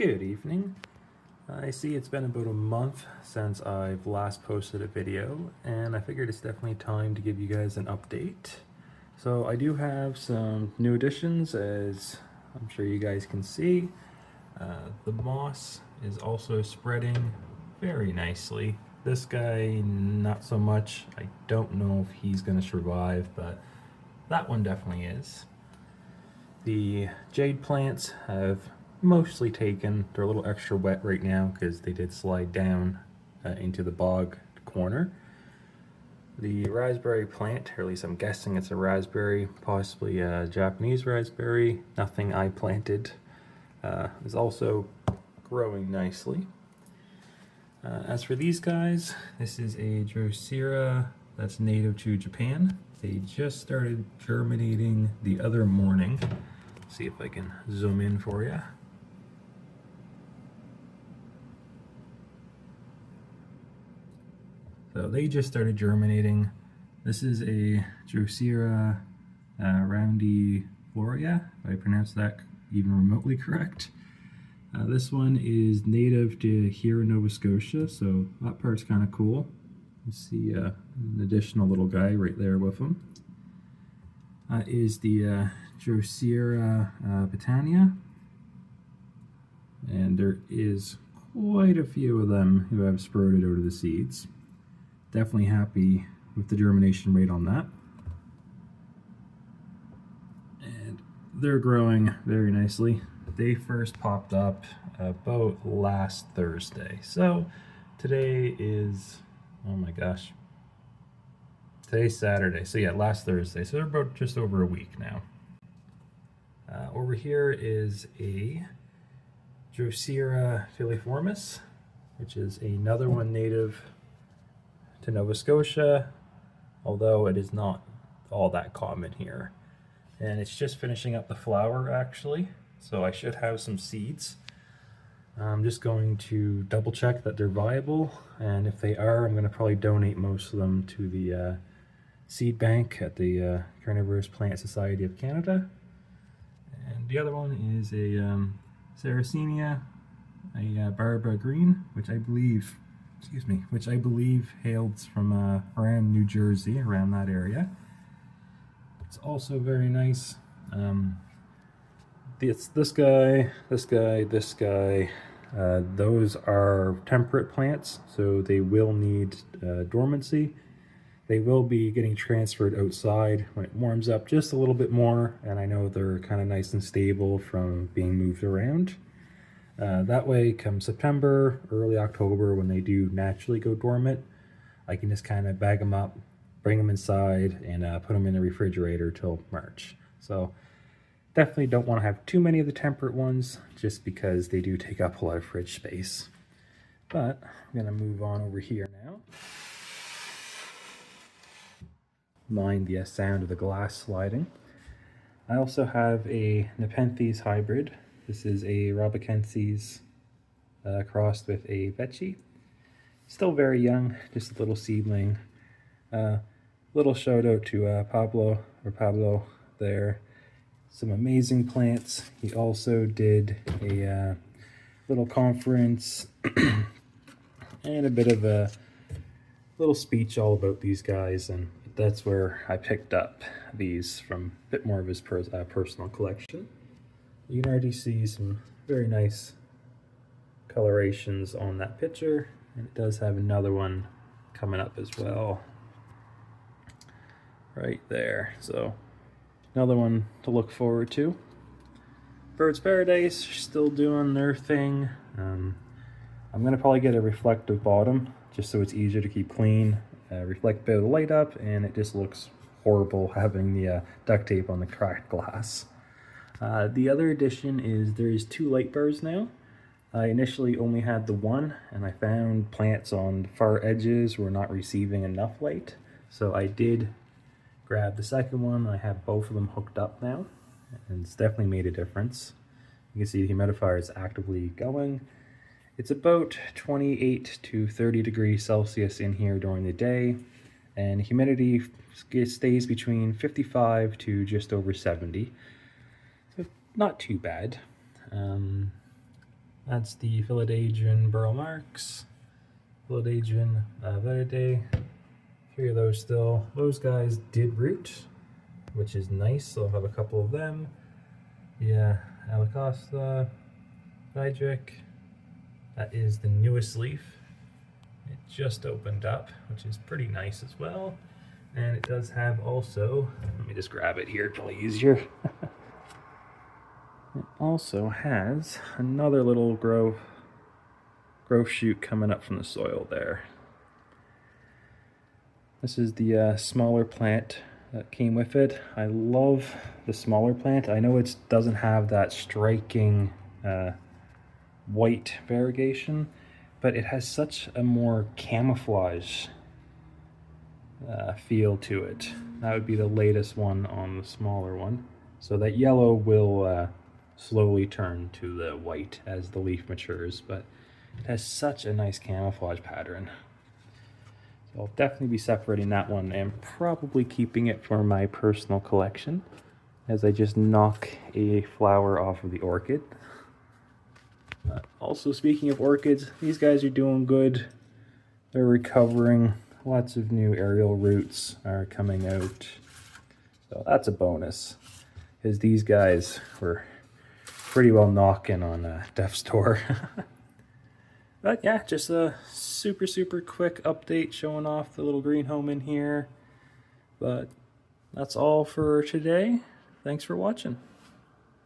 Good evening. I see it's been about a month since I've last posted a video, and I figured it's definitely time to give you guys an update. So I do have some new additions, as I'm sure you guys can see. The moss is also spreading very nicely. This guy, not so much. I don't know if he's going to survive, but that one definitely is. The jade plants have mostly taken. They're a little extra wet right now because they did slide down into the bog corner. The raspberry plant, or at least I'm guessing it's a raspberry, possibly a Japanese raspberry, nothing I planted, is also growing nicely. As for these guys, this is a Drosera that's native to Japan. They just started germinating the other morning. See if I can zoom in for you. So they just started germinating. This is a Drosera roundiflora, if I pronounced that even remotely correct. This one is native to here in Nova Scotia, so that part's kind of cool. You see an additional little guy right there with him. Is the Drosera Britannia, and there is quite a few of them who have sprouted out of the seeds. Definitely happy with the germination rate on that. And they're growing very nicely. They first popped up about last Thursday. So today is, oh my gosh, today's Saturday. So yeah, last Thursday. So they're about just over a week now. Over here is a Drosera filiformis, which is another one native to Nova Scotia, although it is not all that common here. And it's just finishing up the flower actually, so I should have some seeds. I'm just going to double check that they're viable, and if they are, I'm going to probably donate most of them to the seed bank at the Carnivorous Plant Society of Canada. And the other one is a Sarracenia, a Barbara Green, which I believe hails from around New Jersey, around that area. It's also very nice. This guy, those are temperate plants, so they will need dormancy. They will be getting transferred outside when it warms up just a little bit more, and I know they're kind of nice and stable from being moved around. That way, come September, early October, when they do naturally go dormant, I can just kind of bag them up, bring them inside, and put them in the refrigerator till March. So definitely don't want to have too many of the temperate ones, just because they do take up a lot of fridge space. But I'm going to move on over here now. Mind the sound of the glass sliding. I also have a Nepenthes hybrid. This is a Robicenses crossed with a Vechi. Still very young, just a little seedling. Little shout out to Pablo there. Some amazing plants. He also did a little conference and a bit of a little speech all about these guys, and that's where I picked up these from a bit more of his personal collection. You can already see some very nice colorations on that picture, and it does have another one coming up as well right there. So another one to look forward to. Birds Paradise still doing their thing. I'm going to probably get a reflective bottom just so it's easier to keep clean. Reflect a bit of the light up, and it just looks horrible having the duct tape on the cracked glass. The other addition is there's 2 light bars now. I initially only had the one, and I found plants on the far edges were not receiving enough light. So I did grab the second one. I have both of them hooked up now, and it's definitely made a difference. You can see the humidifier is actively going. It's about 28 to 30 degrees Celsius in here during the day, and humidity stays between 55 to just over 70. So not too bad. That's the Philodendron burl marks, Philodendron verde. 3 of those still. Those guys did root, which is nice, so I'll have a couple of them. Yeah, Alacosta, Diedrich. That is the newest leaf. It just opened up, which is pretty nice as well. And it does have also, let me just grab it here, it's probably easier. It also has another little growth shoot coming up from the soil there. This is the smaller plant that came with it. I love the smaller plant. I know it doesn't have that striking white variegation, but it has such a more camouflage feel to it. That would be the latest one on the smaller one. So that yellow will slowly turn to the white as the leaf matures, but it has such a nice camouflage pattern. So I'll definitely be separating that one and probably keeping it for my personal collection as I just knock a flower off of the orchid. Also, speaking of orchids, these guys are doing good. They're recovering. Lots of new aerial roots are coming out. So that's a bonus, because these guys were pretty well knocking on death's door. But yeah, just a super quick update showing off the little green home in here. But that's all for today. Thanks for watching.